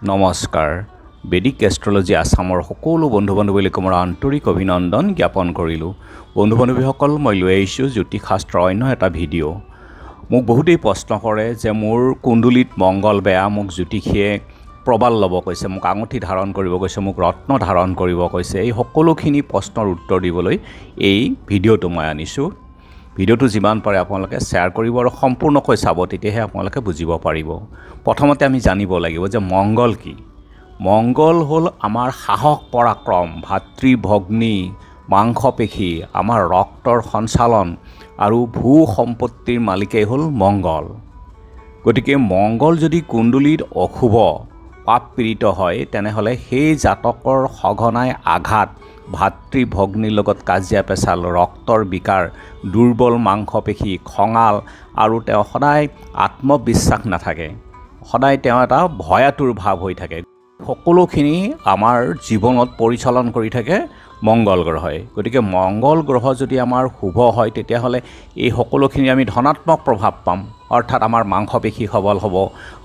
নমস্কাৰ। বেদিক এষ্ট্ৰলজি আছামৰ সকলো বন্ধু বান্ধৱীলৈকে মোৰ আন্তৰিক অভিনন্দন জ্ঞাপন কৰিলোঁ। বন্ধু বান্ধৱীসকল, মই লৈ আহিছোঁ জ্যোতিষশাস্ত্ৰৰ অন্য এটা ভিডিঅ'। মোক বহুতেই প্ৰশ্ন কৰে যে মোৰ কুণ্ডলীত মংগল বেয়া, মোক জ্যোতিষীয়ে প্ৰবাল ল'ব কৈছে, মোক আঙুঠি ধাৰণ কৰিব কৈছে, মোক ৰত্ন ধাৰণ কৰিব কৈছে। এই সকলোখিনি প্ৰশ্নৰ উত্তৰ দিবলৈ এই ভিডিঅ'টো মই আনিছোঁ। ভিডিঅ'টো যিমান পাৰে আপোনালোকে শ্বেয়াৰ কৰিব আৰু সম্পূৰ্ণকৈ চাব, তেতিয়াহে আপোনালোকে বুজিব পাৰিব। প্ৰথমতে আমি জানিব লাগিব যে মংগল কি। মংগল হ'ল আমাৰ সাহস পৰাক্ৰম, ভাতৃ ভগ্নী, মাংসপেশী, আমাৰ ৰক্তৰ সঞ্চালন আৰু ভূ সম্পত্তিৰ মালিকেই হ'ল মংগল। গতিকে মংগল যদি কুণ্ডলীত অশুভ পাপ পীড়িত হয়, তেনেহ'লে সেই জাতকৰ সঘনাই আঘাত, ভাতৃ ভগ্নীৰ লগত কাজিয়া পেচাল, ৰক্তৰ বিকাৰ, দুৰ্বল মাংসপেশী, খঙাল আৰু তেওঁ সদায় আত্মবিশ্বাস নাথাকে, সদায় তেওঁ এটা ভয়াতুৰ ভাৱ হৈ থাকে। সকলোখিনি আমাৰ জীৱনত পৰিচালন কৰি থাকে মংগল গ্ৰহই। গতিকে মংগল গ্ৰহ যদি আমাৰ শুভ হয়, তেতিয়াহ'লে এই সকলোখিনি আমি ধনাত্মক প্ৰভাৱ পাম। অৰ্থাৎ আমাৰ মাংসপেশী সবল হ'ব,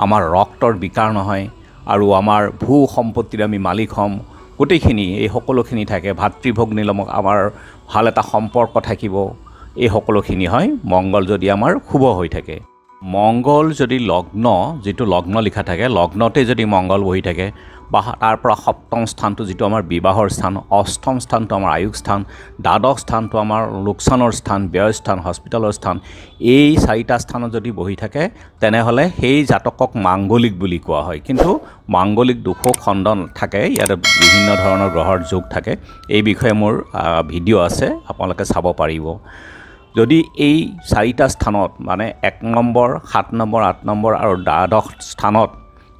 আমাৰ ৰক্তৰ বিকাৰ নহয় আৰু আমাৰ ভূ সম্পত্তিৰ আমি মালিক হ'ম। গোটেইখিনি এই সকলোখিনি থাকে। ভাতৃ ভগ্নীৰ লগত আমাৰ ভাল এটা সম্পৰ্ক থাকিব। এই সকলোখিনি হয় মংগল যদি আমাৰ শুভ হৈ থাকে। মংগল যদি লগ্ন, যিটো লগ্ন লিখা থাকে, লগ্নতে যদি মংগল বহি থাকে বা তাৰ পৰা সপ্তম স্থানটো যিটো আমাৰ বিবাহৰ স্থান, অষ্টম স্থানটো আমাৰ আয়ুস স্থান, দ্বাদশ স্থানটো আমাৰ লোকচানৰ স্থান, ব্যয় স্থান, হস্পিটেলৰ স্থান, এই চাৰিটা স্থানত যদি বহি থাকে, তেনেহ'লে সেই জাতকক মাংগলিক বুলি কোৱা হয়। কিন্তু মাংগলিক দোষো খণ্ডন থাকে, ইয়াত বিভিন্ন ধৰণৰ গ্ৰহৰ যোগ থাকে। এই বিষয়ে মোৰ ভিডিঅ' আছে, আপোনালোকে চাব পাৰিব। যদি এই চাৰিটা স্থানত মানে 1 নম্বৰ, 7 নম্বৰ, 8 নম্বৰ আৰু দ্বাদশ স্থানত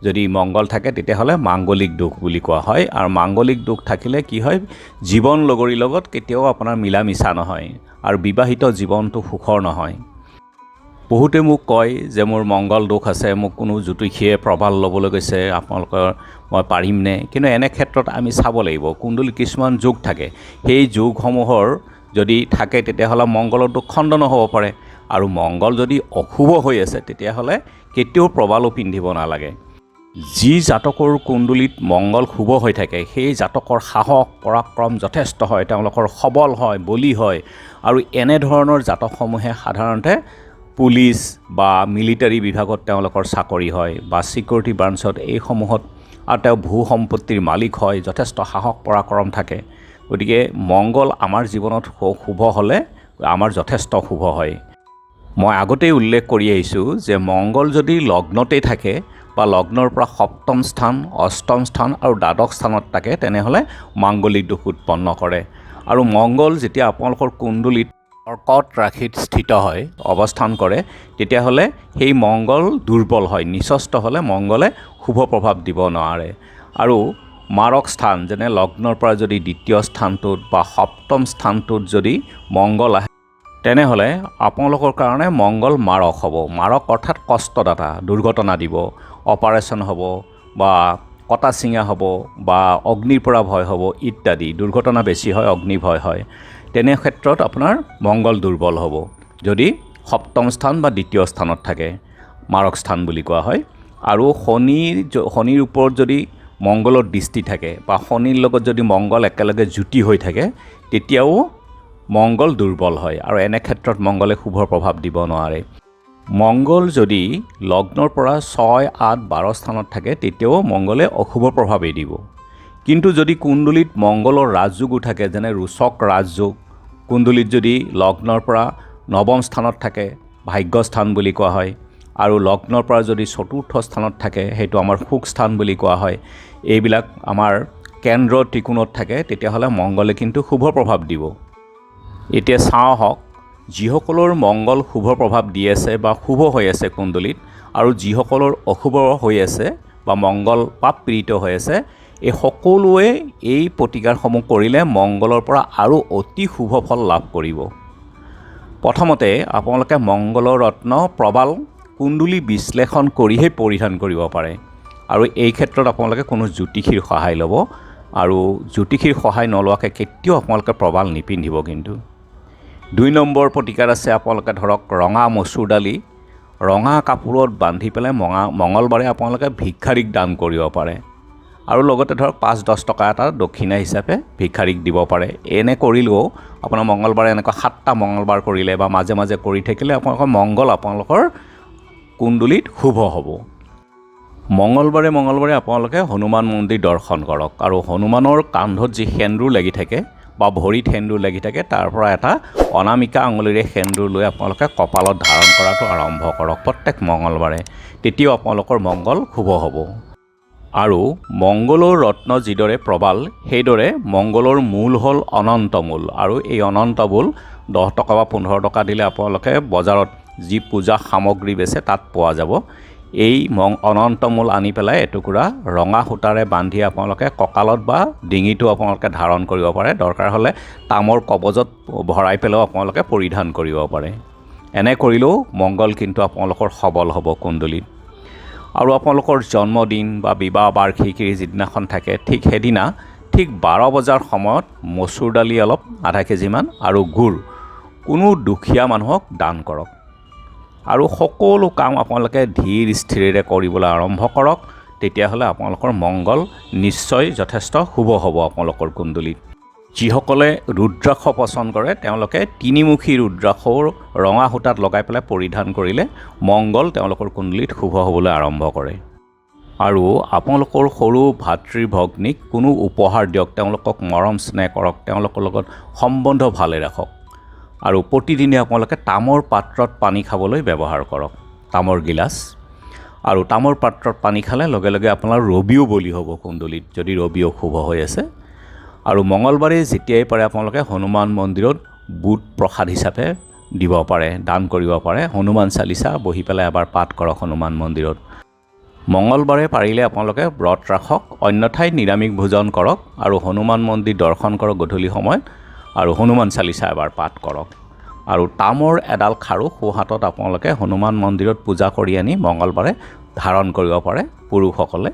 যদি মংগল থাকে, তেতিয়াহ'লে মাংগলিক দোষ বুলি কোৱা হয়। আৰু মাংগলিক দোষ থাকিলে কি হয়, জীৱন লগৰীৰ লগত কেতিয়াও আপোনাৰ মিলা মিছা নহয় আৰু বিবাহিত জীৱনটো সুখৰ নহয়। বহুতে মোক কয় যে মোৰ মংগল দোষ আছে, মোক কোনো জ্যোতিষীয়ে প্ৰবাল ল'বলৈ কৈছে, আপোনালোকৰ মই পাৰিমনে? কিন্তু এনে ক্ষেত্ৰত আমি চাব লাগিব, কুণ্ডলীত কিছুমান যোগ থাকে, সেই যোগসমূহৰ যদি থাকে তেতিয়াহ'লে মংগলৰ দোষ খণ্ডনো হ'ব পাৰে। আৰু মংগল যদি অশুভ হৈ আছে, তেতিয়াহ'লে কেতিয়াও প্ৰবালো পিন্ধিব নালাগে। যি জাতকৰ কুণ্ডলীত মংগল শুভ হৈ থাকে, সেই জাতকৰ সাহস পৰাক্ৰম যথেষ্ট হয়, তেওঁলোকৰ সবল হয়, বলি হয়। আৰু এনেধৰণৰ জাতকসমূহে সাধাৰণতে পুলিচ বা মিলিটাৰী বিভাগত তেওঁলোকৰ চাকৰি হয় বা ছিকিউৰিটি ব্ৰাঞ্চত, এইসমূহত। আৰু তেওঁ ভূ সম্পত্তিৰ মালিক হয়, যথেষ্ট সাহস পৰাক্ৰম থাকে। গতিকে মংগল আমাৰ জীৱনত শুভ হ'লে আমাৰ যথেষ্ট শুভ হয়। মই আগতেই উল্লেখ কৰি আহিছোঁ যে মংগল যদি লগ্নতেই থাকে বা লগ্নৰ পৰা সপ্তম স্থান, অষ্টম স্থান আৰু দ্বাদশ স্থানত থাকে, তেনেহ'লে মাংগলিক দোষ উৎপন্ন কৰে। আৰু মংগল যেতিয়া আপোনালোকৰ কুণ্ডলীত কৰ্কট ৰাশিত স্থিত হয়, অৱস্থান কৰে, তেতিয়াহ'লে সেই মংগল দুৰ্বল হয়। নিচস্ত হ'লে মংগলে শুভ প্ৰভাৱ দিব নোৱাৰে। আৰু মাৰক স্থান, যেনে লগ্নৰ পৰা যদি দ্বিতীয় স্থানটোত বা সপ্তম স্থানটোত যদি মংগল আহে, তেনেহ'লে আপোনালোকৰ কাৰণে মংগল মাৰক হ'ব। মাৰক অৰ্থাৎ কষ্টদাতা, দুৰ্ঘটনা দিব, অপাৰেশ্যন হ'ব বা কটা চিঙা হ'ব বা অগ্নিৰ পৰা ভয় হ'ব ইত্যাদি। দুৰ্ঘটনা বেছি হয়, অগ্নি ভয় হয়। তেনে ক্ষেত্ৰত আপোনাৰ মংগল দুৰ্বল হ'ব যদি সপ্তম স্থান বা দ্বিতীয় স্থানত থাকে, মাৰক স্থান বুলি কোৱা হয়। আৰু শনিৰ ওপৰত যদি মংগলৰ দৃষ্টি থাকে বা শনিৰ লগত যদি মংগল একেলগে যুতি হৈ থাকে, তেতিয়াও মংগল দুৰ্বল হয় আৰু এনে ক্ষেত্ৰত মংগলে শুভ প্ৰভাৱ দিব নোৱাৰে। মংগল যদি লগ্নৰ পৰা 6, 8, 12 স্থানত থাকে, তেতিয়াও মংগলে অশুভ প্ৰভাৱেই দিব। কিন্তু যদি কুণ্ডলীত মংগলৰ ৰাজযোগো থাকে, যেনে ৰোচক ৰাজযোগ, কুণ্ডলীত যদি লগ্নৰ পৰা 9ম স্থানত থাকে, ভাগ্যস্থান বুলি কোৱা হয়, আৰু লগ্নৰ পৰা যদি 4ৰ্থ স্থানত থাকে, সেইটো আমাৰ সুখ স্থান বুলি কোৱা হয়, এইবিলাক আমাৰ কেন্দ্ৰ ত্ৰিকোণত থাকে, তেতিয়াহ'লে মংগলে কিন্তু শুভ প্ৰভাৱ দিব। এতিয়া চাওঁ হওক, যিসকলৰ মংগল শুভ প্ৰভাৱ দি আছে বা শুভ হৈ আছে কুণ্ডলীত, আৰু যিসকলৰ অশুভ হৈ আছে বা মংগল পাপ পীড়িত হৈ আছে, এই সকলোৱে এই প্ৰতিকাৰসমূহ কৰিলে মংগলৰ পৰা আৰু অতি শুভ ফল লাভ কৰিব। প্ৰথমতে আপোনালোকে মংগলৰ ৰত্ন প্ৰবাল কুণ্ডলী বিশ্লেষণ কৰিহে পৰিধান কৰিব পাৰে। আৰু এই ক্ষেত্ৰত আপোনালোকে কোনো জ্যোতিষীৰ সহায় ল'ব, আৰু জ্যোতিষীৰ সহায় নলোৱাকৈ কেতিয়াও আপোনালোকে প্ৰবাল নিপিন্ধিব। কিন্তু 2 নম্বৰ প্ৰতিকাৰ আছে, আপোনালোকে ধৰক ৰঙা মচুৰ দালি, ৰঙা কাপোৰত বান্ধি পেলাই মঙলবাৰে আপোনালোকে ভিক্ষাৰীক দান কৰিব পাৰে আৰু লগতে ধৰক 5-10 টকা এটা দক্ষিণা হিচাপে ভিক্ষাৰীক দিব পাৰে। এনে কৰিলেও আপোনাৰ মঙলবাৰে এনেকুৱা 7টা মঙলবাৰ কৰিলে বা মাজে মাজে কৰি থাকিলে আপোনালোকৰ কুণ্ডলীত শুভ হ'ব। মঙলবাৰে আপোনালোকে হনুমান মন্দিৰ দৰ্শন কৰক আৰু হনুমানৰ কান্ধত যি সেন্দুৰ লাগি থাকে বা ভৰিত সেন্দুৰ লাগি থাকে তাৰ পৰা এটা অনামিকা আঙুলিৰে সেন্দুৰ লৈ আপোনালোকে কপালত ধাৰণ কৰাটো আৰম্ভ কৰক প্ৰত্যেক মঙলবাৰে। তেতিয়াও আপোনালোকৰ মংগল শুভ হ'ব। আৰু মংগলৰ ৰত্ন যিদৰে প্ৰবাল সেইদৰে মংগলৰ মূল হ'ল অনন্ত মূল আৰু এই অনন্ত মূল 10 টকা বা 15 টকা দিলে আপোনালোকে বজাৰত যি পূজা সামগ্ৰী বেচে তাত পোৱা যাব। এই অনন্ত মূল আনি পেলাই এটুকুৰা ৰঙা সূতাৰে বান্ধি আপোনালোকে কঁকালত বা ডিঙিটো আপোনালোকে ধাৰণ কৰিব পাৰে। দৰকাৰ হ'লে তামৰ কবজত ভৰাই পেলাইও আপোনালোকে পৰিধান কৰিব পাৰে। এনে কৰিলেও মংগল কিন্তু আপোনালোকৰ সবল হ'ব কুণ্ডলীত। আৰু আপোনালোকৰ জন্মদিন বা বিবাহ বাৰ্ষিকীৰ যিদিনাখন থাকে ঠিক সেইদিনা ঠিক 12 বজাৰ সময়ত মচুৰ দালি অলপ আধা কেজিমান আৰু গুড় কোনো দুখীয়া মানুহক দান কৰক। আৰু সকলো কাম আপোনালোকে ধীৰ স্থিৰেৰে কৰিবলৈ আৰম্ভ কৰক। তেতিয়াহ'লে আপোনালোকৰ মংগল নিশ্চয় যথেষ্ট শুভ হ'ব আপোনালোকৰ কুণ্ডলীত। যিসকলে ৰুদ্ৰাক্ষ পচন্দ কৰে তেওঁলোকে তিনিমুখী ৰুদ্ৰাক্ষৰ ৰঙা সূতাত লগাই পেলাই পৰিধান কৰিলে মংগল তেওঁলোকৰ কুণ্ডলীত শুভ হ'বলৈ আৰম্ভ কৰে। আৰু আপোনালোকৰ সৰু ভাতৃ ভগ্নীক কোনো উপহাৰ দিয়ক, তেওঁলোকক মৰম স্নেহ কৰক, তেওঁলোকৰ লগত সম্বন্ধ ভালে ৰাখক। আৰু প্ৰতিদিনে আপোনালোকে তামৰ পাত্ৰত পানী খাবলৈ ব্যৱহাৰ কৰক, তামৰ গিলাচ। আৰু তামৰ পাত্ৰত পানী খালে লগে লগে আপোনাৰ ৰবিও বলি হ'ব কুণ্ডলীত যদি ৰবিও শুভ হৈ আছে। আৰু মঙলবাৰে যেতিয়াই পাৰে আপোনালোকে হনুমান মন্দিৰত বুট প্ৰসাদ হিচাপে দিব পাৰে, দান কৰিব পাৰে। হনুমান চালিচা বহি পেলাই এবাৰ পাঠ কৰক হনুমান মন্দিৰত। মঙলবাৰে পাৰিলে আপোনালোকে ব্ৰত ৰাখক, অন্যথাই নিৰামিষ ভোজন কৰক আৰু হনুমান মন্দিৰ দৰ্শন কৰক গধূলি সময়ত আৰু হনুমান চালিচা এবাৰ পাঠ কৰক। আৰু তামৰ এডাল খাৰু সোঁহাতত আপোনালোকে হনুমান মন্দিৰত পূজা কৰি আনি মঙলবাৰে ধাৰণ কৰিব পাৰে পুৰুষসকলে।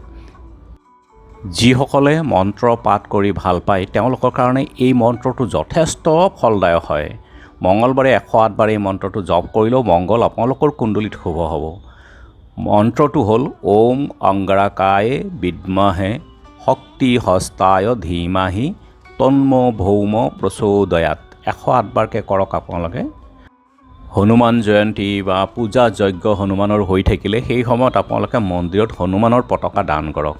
যিসকলে মন্ত্ৰ পাঠ কৰি ভাল পায় তেওঁলোকৰ কাৰণে এই মন্ত্ৰটো যথেষ্ট ফলদায়ক হয়। মঙলবাৰে 108 বাৰ এই মন্ত্ৰটো জপ কৰিলেও মংগল আপোনালোকৰ কুণ্ডলীত শুভ হ'ব। মন্ত্ৰটো হ'ল ওম অংগাৰকায় বিদ্মহে শক্তি হস্তায় ধীমাহি তন্ম ভৌম প্ৰচোদয়াত। 108 বাৰকৈ কৰক আপোনালোকে। হনুমান জয়ন্তী বা পূজা যজ্ঞ হনুমানৰ হৈ থাকিলে সেই সময়ত আপোনালোকে মন্দিৰত হনুমানৰ পতাকা দান কৰক।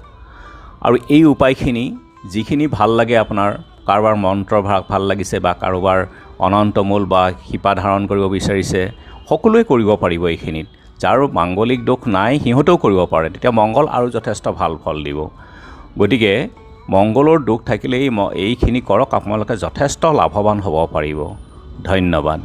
আৰু এই উপায়খিনি যিখিনি ভাল লাগে আপোনাৰ, কাৰোবাৰ মন্ত্ৰভাগ ভাল লাগিছে বা কাৰোবাৰ অনন্তমূল বা শিপা ধাৰণ কৰিব বিচাৰিছে, সকলোৱে কৰিব পাৰিব এইখিনিত। যাৰ মাংগলিক দোষ নাই সিহঁতেও কৰিব পাৰে, তেতিয়া মংগল আৰু যথেষ্ট ভাল ফল দিব। গতিকে মংগলৰ দোষ থাকিলে এইখিনি কৰক, আপোনালোকে যথেষ্ট লাভৱান হ'ব পাৰিব। ধন্যবাদ।